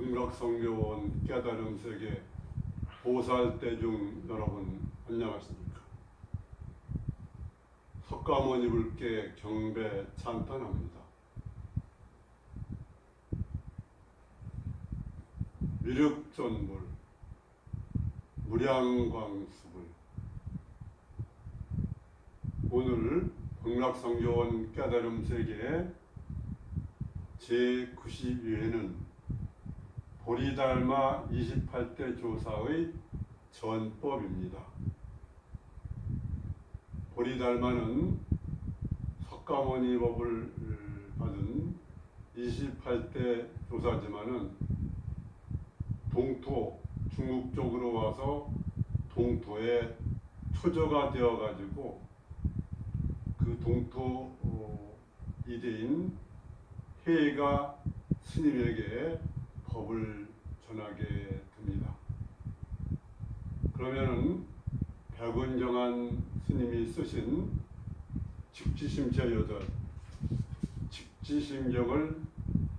극락성교원 깨달음 세계 보살대중 여러분 안녕하십니까? 석가모니 불께 경배 찬탄합니다. 미륵전불 무량광수불. 오늘 극락성교원 깨달음 세계 제92회는 보리달마 28대 조사의 전법입니다. 보리달마는 석가모니 법을 받은 28대 조사지만은 동토, 중국 쪽으로 와서 동토에 초조가 되어가지고 그 동토 이대인 해가 스님에게 법을 전하게 됩니다. 그러면은 백은정한 스님이 쓰신 직지심체여절, 직지심경을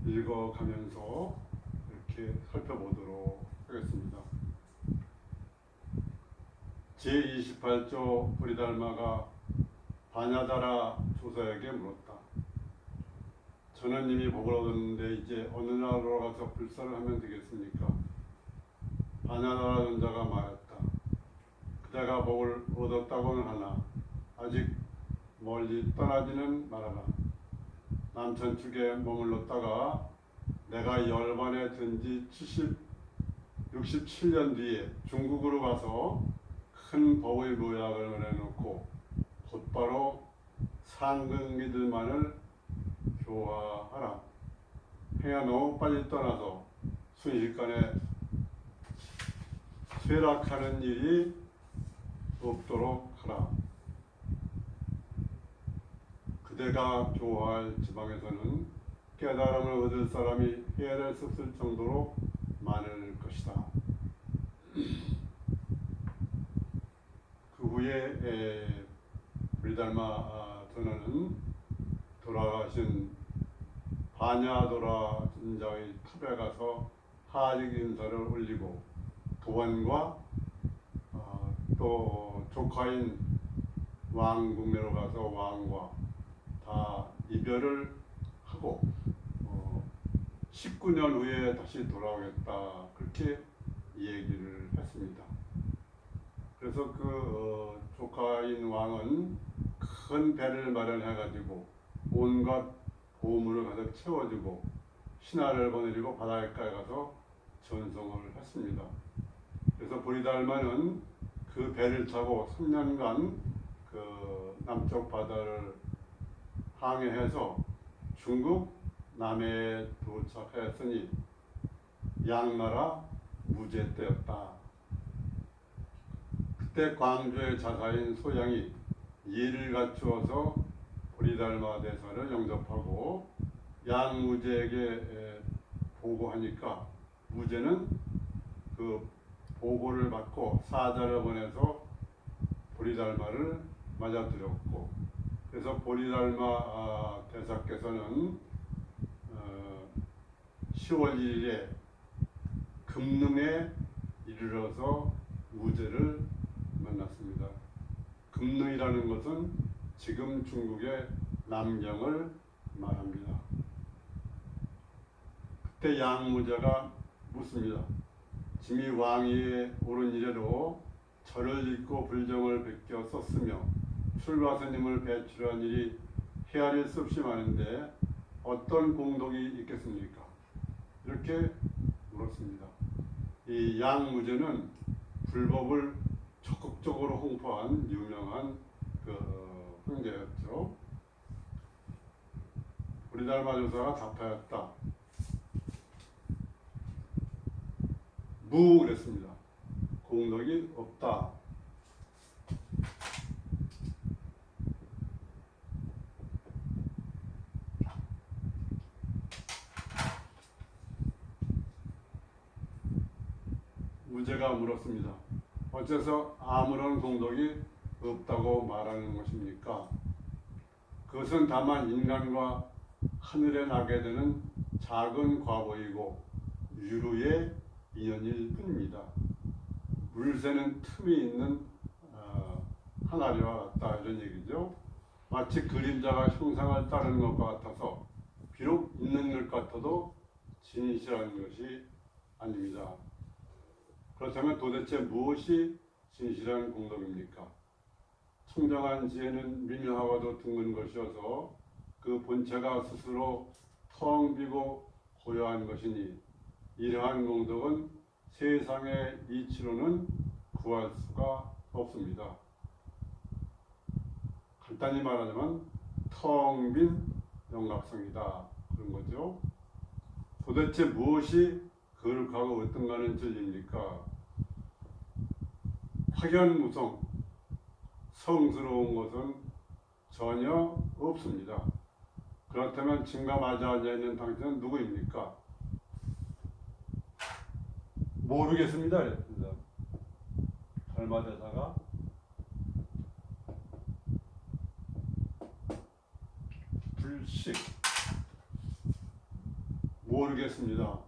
읽어가면서 이렇게 살펴보도록 하겠습니다. 제28조 보리달마가 바냐다라 조사에게 물었다. 저는 이미 복을 얻었는데 이제 어느 나라로 가서 불사를 하면 되겠습니까? 바냐다라尊자가 말했다. 그대가 복을 얻었다고는 하나 아직 멀리 떠나지는 말아라. 남천축에 머물렀다가 내가 열반에 든 지 67년 뒤에 중국으로 가서 큰 법의 모약을 내놓고 곧바로 상근기들만을 교화하라. 해가 너무 빨리 떠나서 순식간에 쇠락하는 일이 없도록 하라. 그대가 교화할 지방에서는 깨달음을 얻을 사람이 해를 썼을 정도로 많을 것이다. 그 후에 보리달마 전하는 돌아가신 바냐도라尊자의 탑에 가서 하직 인사를 올리고 도원과 또 조카인 왕궁내로 가서 왕과 다 이별을 하고 19년 후에 다시 돌아오겠다, 그렇게 얘기를 했습니다. 그래서 그 조카인 왕은 큰 배를 마련해 가지고 온갖 보물을 가득 채워주고 신하를 보내리고 바닷가에 가서 전송을 했습니다. 그래서 보리달마는 그 배를 타고 3년간 그 남쪽 바다를 항해해서 중국 남해에 도착했으니 양나라 무제 때였다. 그때 광주의 자사인 소양이 예를 갖추어서 보리달마 대사를 영접하고 양무제에게 보고하니까 무제는 그 보고를 받고 사자를 보내서 보리달마를 맞아들였고, 그래서 보리달마 대사께서는 10월 1일에 금능에 이르러서 무제를 만났습니다. 금능이라는 것은 지금 중국의 남경을 말합니다. 그때 양무제가 묻습니다. 짐이 왕위에 오른 이래로 절을 잇고 불정을 베껴 썼으며 출가스님을 배출한 일이 헤아릴 수 없이 많은데 어떤 공덕이 있겠습니까? 이렇게 물었습니다. 이 양무제는 불법을 적극적으로 홍보한 유명한 황제였죠. 보리달마 조사가 답하였다. 무 그랬습니다. 공덕이 없다. 무제가 물었습니다. 어째서 아무런 공덕이 없다고 말하는 것입니까? 그것은 다만 인간과 하늘에 나게 되는 작은 과보이고 유로의 인연일 뿐입니다. 물새는 틈이 있는 항아리와 같다 이런 얘기죠. 마치 그림자가 형상을 따르는 것과 같아서 비록 있는 것 같아도 진실한 것이 아닙니다. 그렇다면 도대체 무엇이 진실한 공덕입니까? 청정한 지혜는 미묘하고도 드문 것이어서 그 본체가 스스로 텅 비고 고요한 것이니 이러한 공덕은 세상의 이치로는 구할 수가 없습니다. 간단히 말하자면 텅 빈 영각성이다 그런 거죠. 도대체 무엇이 거룩하고 어떤가는 진리입니까? 확연무성, 성스러운 것은 전혀 없습니다. 그렇다면 증거 맞이 앉아있는 당신은 누구입니까? 모르겠습니다. 그랬습니다. 달마대사가 불식 모르겠습니다.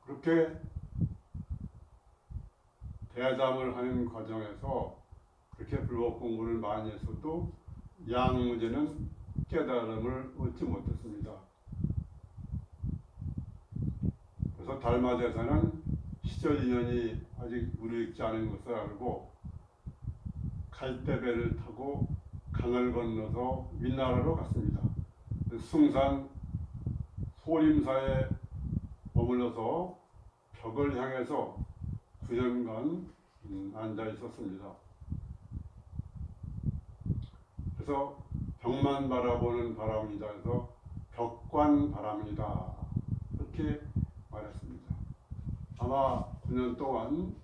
그렇게 대담을 하는 과정에서 그렇게 불법 공부를 많이 했어도 양무제는 깨달음을 얻지 못했습니다. 그래서 달마대사는 시절 인연이 아직 무르익지 않은 것을 알고 갈대배를 타고 강을 건너서 윗나라로 갔습니다. 숭산 소림사에 머물러서 벽을 향해서 9년간 앉아 있었습니다. 그래서 벽만 바라보는 바람이다 해서 벽관 바람이다 이렇게 말했습니다. 아마 9년 동안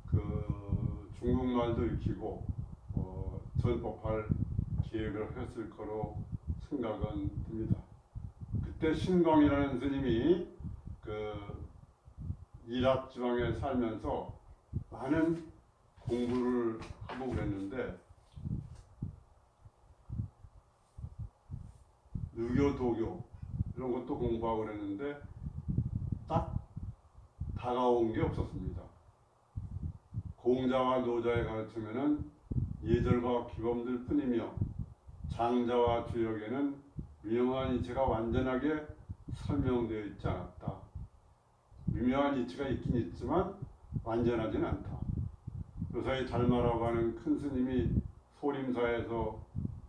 그 중국말도 익히고 전법할 기획을 했을 거로 생각은 듭니다. 그때 신광이라는 스님이 그 이랍 지방에 살면서 많은 공부를 하고 그랬는데 유교, 도교 이런 것도 공부하고 그랬는데 딱 다가온 게 없었습니다. 공자와 노자의 가르침에는 예절과 기범들 뿐이며 장자와 주역에는 미묘한 이치가 완전하게 설명되어 있지 않았다. 미묘한 이치가 있긴 있지만 완전하진 않다. 요사이 달마라고 하는 큰 스님이 소림사에서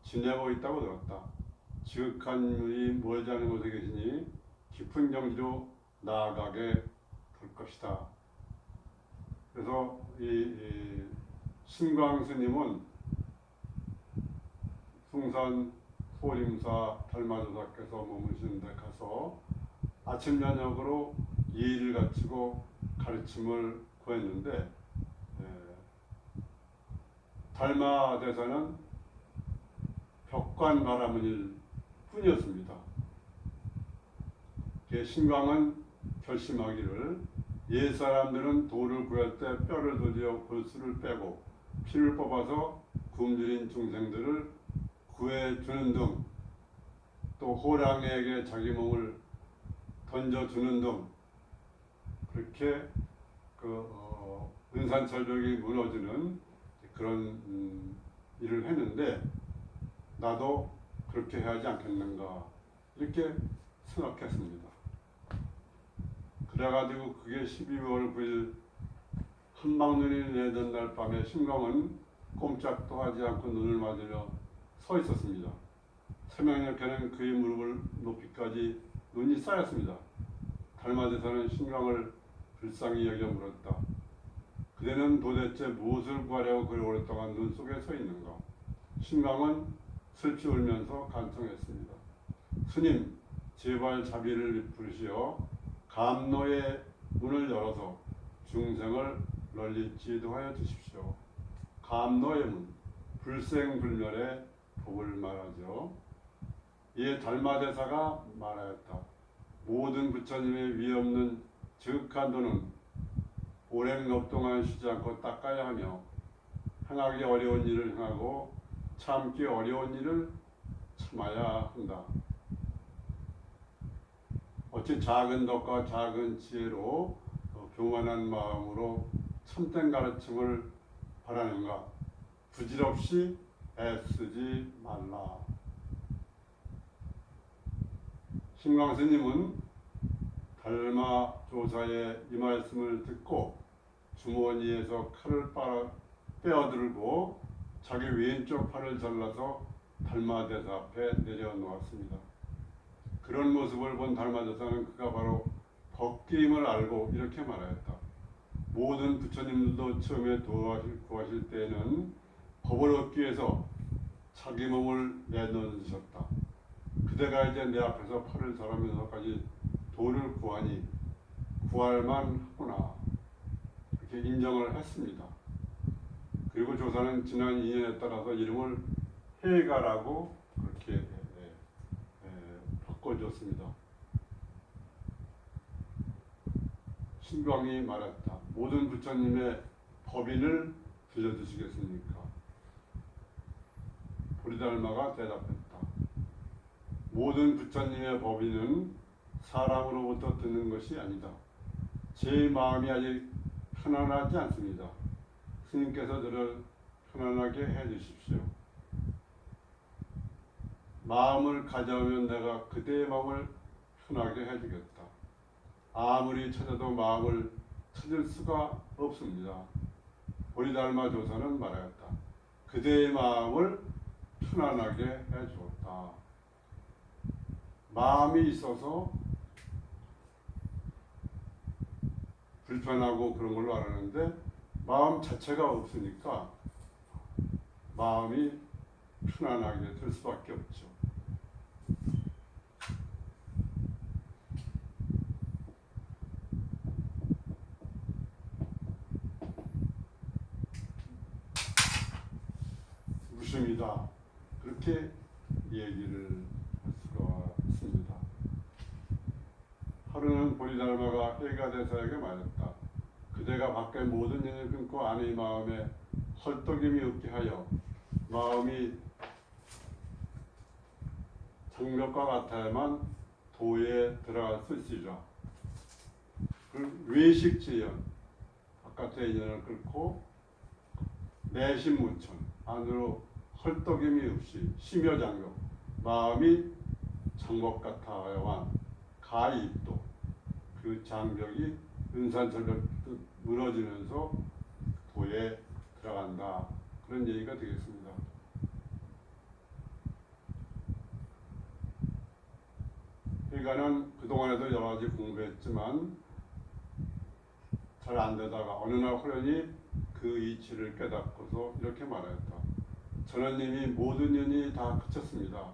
지내고 있다고 들었다. 지극한 인물이 멀지 않은 곳에 계시니 깊은 경지로 나아가게 될 것이다. 그래서 이 신광 스님은 숭산 소림사 달마조사께서 머무시는 데 가서 아침 저녁으로 예의를 갖추고 가르침을 구했는데 달마대사는 벽관 바라문일 뿐이었습니다. 신광은 결심하기를 옛 사람들은 돌을 구할 때 뼈를 도려 골수를 빼고 피를 뽑아서 굶주린 중생들을 구해주는 등 또 호랑이에게 자기 몸을 던져주는 등 그렇게 은산철벽이 무너지는 그런 일을 했는데 나도 그렇게 해야 하지 않겠는가 이렇게 생각했습니다. 그래가지고 그게 12월 9일 한방눈이 내던 날 밤에 신광은 꼼짝도 하지 않고 눈을 맞으며 서 있었습니다. 새벽녘에는 그의 무릎을 높이까지 눈이 쌓였습니다. 달마대사는 신광을 불쌍히 여겨 물었다. 그대는 도대체 무엇을 구하려고 그리 오랫동안 눈 속에 서 있는가? 신광은 슬피 울면서 간청했습니다. 스님, 제발 자비를 베푸시어 감노의 문을 열어서 중생을 널리 지도하여 주십시오. 감노의 문, 불생불멸의 법을 말하죠. 이에 달마대사가 말하였다. 모든 부처님의 위 없는 지극한 도는 오랜 업 동안 쉬지 않고 닦아야 하며 행하기 어려운 일을 행하고 참기 어려운 일을 참아야 한다. 어찌 작은 덕과 작은 지혜로 교만한 마음으로 참된 가르침을 바라는가. 부질없이 애쓰지 말라. 신광스님은 달마 조사의 이 말씀을 듣고 주머니에서 칼을 빼어들고 자기 왼쪽 팔을 잘라서 달마대사 앞에 내려놓았습니다. 그런 모습을 본 달마대사는 그가 바로 법계임을 알고 이렇게 말하였다. 모든 부처님들도 처음에 구하실 때에는 법을 얻기 위해서 자기 몸을 내놓으셨다. 그대가 이제 내 앞에서 팔을 자르면서까지 도를 구하니 구할만 하구나, 이렇게 인정을 했습니다. 그리고 조사는 지난 2년에 따라서 이름을 해가라고 그렇게 바꿔줬습니다. 신광이 말했다. 모든 부처님의 법인을 들려주시겠습니까? 보리달마가 대답했다. 모든 부처님의 법인은 사람으로부터 듣는 것이 아니다. 제 마음이 아직 편안하지 않습니다. 스님께서 저를 편안하게 해주십시오. 마음을 가져오면 내가 그대의 마음을 편하게 해주겠다. 아무리 찾아도 마음을 찾을 수가 없습니다. 보리달마 조사는 말하였다. 그대의 마음을 편안하게 해주었다. 마음이 있어서 불편하고 그런 걸로 알았는데 마음 자체가 없으니까 마음이 편안하게 될 수밖에 없죠. 무심이다. 그렇게 얘기를 할 수가 있습니다. 하루는 보리달마가 해가대사에게 말했다. 그대가 밖에 모든 일을 끊고 안의 마음에 헐떡임이 없게 하여 마음이 장벽과 같아야만 도에 들어갈 수 있으리라. 외식지연, 바깥의 인연을 끊고 내심무천, 안으로 헐떡임이 없이 심여장벽, 마음이 장벽 같아야만 가입도, 그 장벽이 은산절벽 무너지면서 도에 들어간다. 그런 얘기가 되겠습니다. 그러니까는 그동안에도 여러 가지 공부했지만 잘 안 되다가 어느 날 호련히 그 이치를 깨닫고서 이렇게 말하였다. 전하님이 모든 년이 다 그쳤습니다.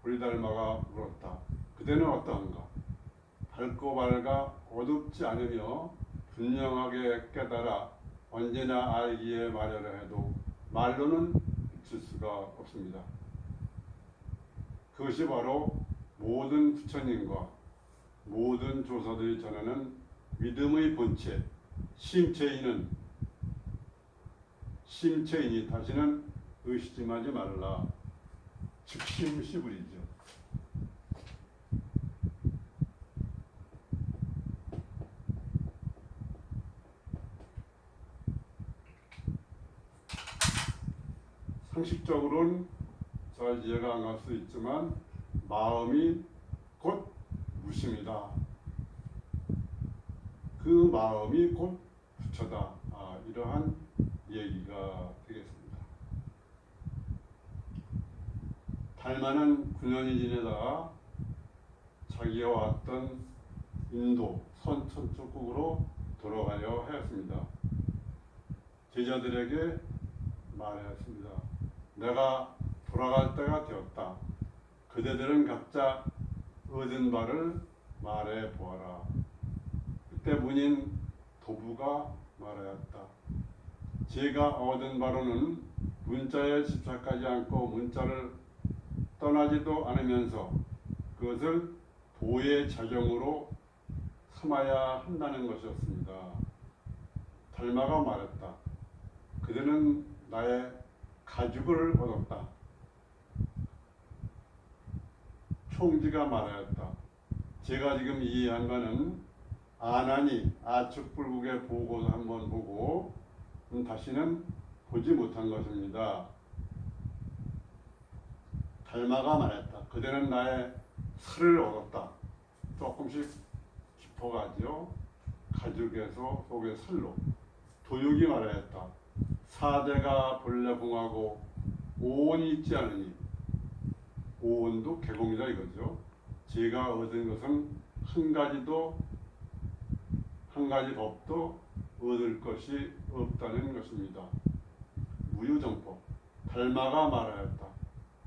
보리달마가 물었다. 그대는 어떠한가? 밝고 밝아 어둡지 않으며 분명하게 깨달아 언제나 알기에 마련을 해도 말로는 비칠 수가 없습니다. 그것이 바로 모든 부처님과 모든 조사들이 전하는 믿음의 본체, 심체이니 다시는 의심하지 말라. 즉심시불이죠. 상식적으로는 잘 이해가 안 갈 수 있지만 마음이 곧 무심이다. 그 마음이 곧 부처다. 이러한 얘기가 되겠습니다. 달마는 9년이 지내다가 자기가 왔던 인도 선천적국으로 돌아가려 하였습니다. 제자들에게 말하였습니다. 내가 돌아갈 때가 되었다. 그대들은 각자 얻은 바를 말해 보아라. 그때 문인 도부가 말하였다. 제가 얻은 바로는 문자에 집착하지 않고 문자를 떠나지도 않으면서 그것을 도의 작용으로 삼아야 한다는 것이었습니다. 달마가 말했다. 그대는 나의 가죽을 얻었다. 총지가 말하였다. 제가 지금 이해한 바는 아난이 아측불국의 보고서 한번 보고 다시는 보지 못한 것입니다. 달마가 말했다. 그대는 나의 살을 얻었다. 조금씩 깊어가지요. 가죽에서 속의 살로. 도육이 말하였다. 사대가 본래 봉하고 오온이 있지 않으니. 오온도 개공이다 이거죠. 제가 얻은 것은 한 가지 법도 얻을 것이 없다는 것입니다. 무유정법. 달마가 말하였다.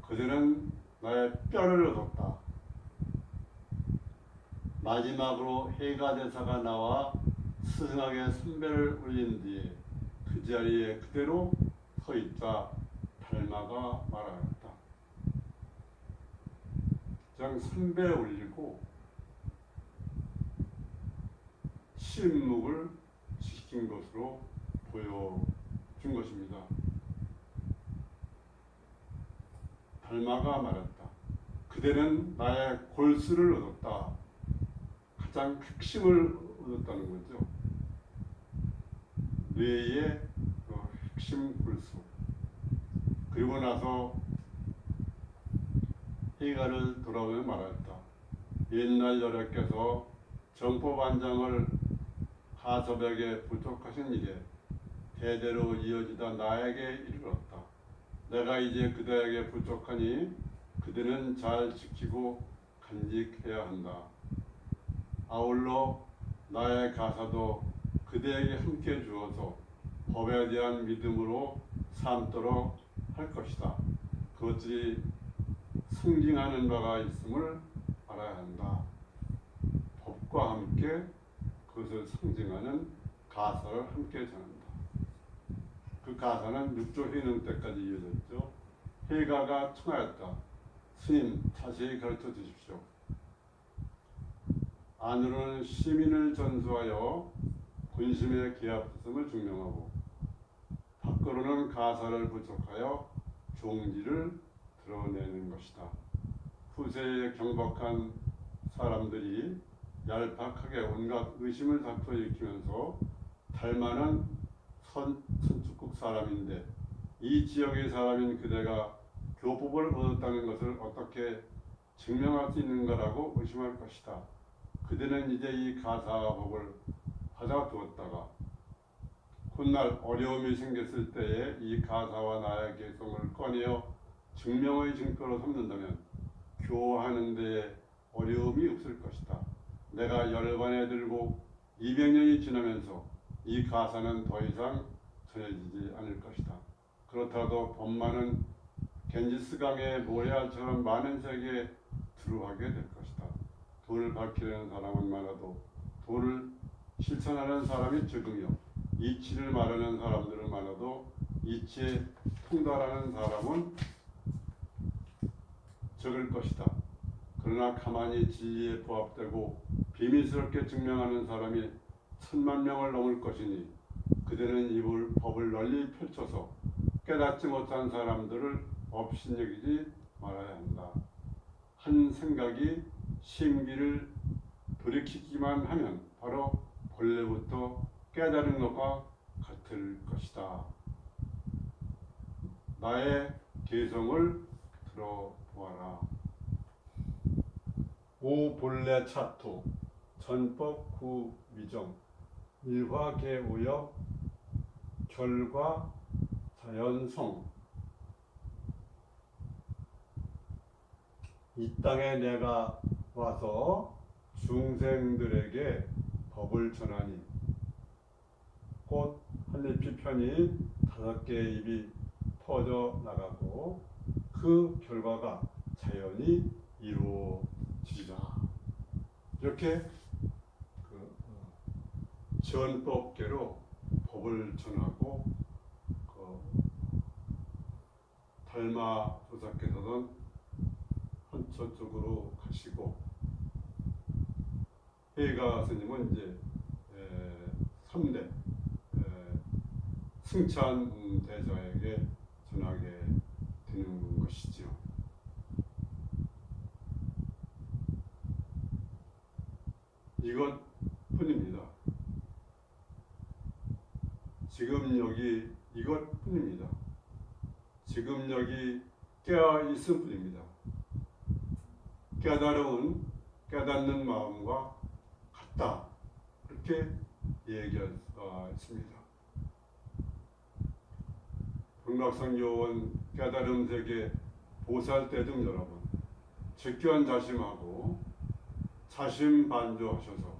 그들은 나의 뼈를 얻었다. 마지막으로 해가대사가 나와 스승에게 선배를 올린 뒤에 그 자리에 그대로 서 있자 달마가 말하였다. 그냥 선배에 올리고 침묵을 지킨 것으로 보여준 것입니다. 달마가 말했다. 그대는 나의 골수를 얻었다. 가장 핵심을 얻었다는 거죠. 뇌의 핵심 골수. 그리고 나서 해가를 돌아오며 말했다. 옛날 여래께서 정법안장을 하섭에게 부족하신 일에 대대로 이어지다 나에게 이르렀다. 내가 이제 그대에게 부족하니 그대는 잘 지키고 간직해야 한다. 아울러 나의 가사도 그대에게 함께 주어서 법에 대한 믿음으로 삼도록 할 것이다. 그것들이 상징하는 바가 있음을 알아야 한다. 법과 함께 그것을 상징하는 가사를 함께 전한다. 그 가사는 6조 회능 때까지 이어졌죠. 해가가 청하였다. 스님, 자세히 가르쳐 주십시오. 안으로는 시민을 전수하여 본심의 기합성을 증명하고 밖으로는 가사를 부족하여 종지를 드러내는 것이다. 후세에 경박한 사람들이 얄팍하게 온갖 의심을 불러일으키면서 달마는 선축국 사람인데 이 지역의 사람인 그대가 교법을 얻었다는 것을 어떻게 증명할 수 있는가라고 의심할 것이다. 그대는 이제 이 가사법을 받아두었다가 훗날 어려움이 생겼을 때에 이 가사와 나의 개성을 꺼내어 증명의 증거로 삼는다면 교화하는 데에 어려움이 없을 것이다. 내가 열반에 들고 200년이 지나면서 이 가사는 더 이상 전해지지 않을 것이다. 그렇다도 법만은 겐지스강의 모래알처럼 많은 세계에 들어가게 될 것이다. 도를 밝히려는 사람은 많아도 도를 실천하는 사람이 적으며 이치를 말하는 사람들은 많아도 이치에 통달하는 사람은 적을 것이다. 그러나 가만히 진리에 부합되고 비밀스럽게 증명하는 사람이 1000만 명을 넘을 것이니 그들은 이 법을 널리 펼쳐서 깨닫지 못한 사람들을 업신여기지 말아야 한다. 한 생각이 심기를 돌이키기만 하면 바로 본래부터 깨달은 것과 같을 것이다. 나의 개성을 들어보아라. 오 본래 차토 전법 구 위정 일화계오역 결과 자연성. 이 땅에 내가 와서 중생들에게 법을 전하니 곧 한잎이 펴니 5개의 잎이 퍼져 나가고 그 결과가 자연히 이루어지리라. 이렇게 전법계로 법을 전하고 달마 조사께서는 저쪽으로 가시고 해가 스님은 이제 3대 승찬 대자에게 전하게 되는 것이지요. 이것뿐입니다. 지금 여기 이것뿐입니다. 지금 여기 깨어 있을 뿐입니다. 깨달음은 깨닫는 마음과 같다. 그렇게 얘기할 수가 있습니다. 백락성교원 깨달음 세계 보살 때 등 여러분 직견자심하고 자심반조하셔서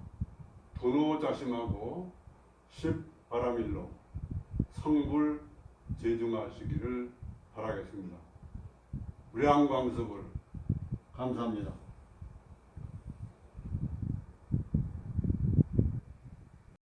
도노자심하고 십바라밀로 성불 제중하시기를 바라겠습니다. 무량광습을 감사합니다.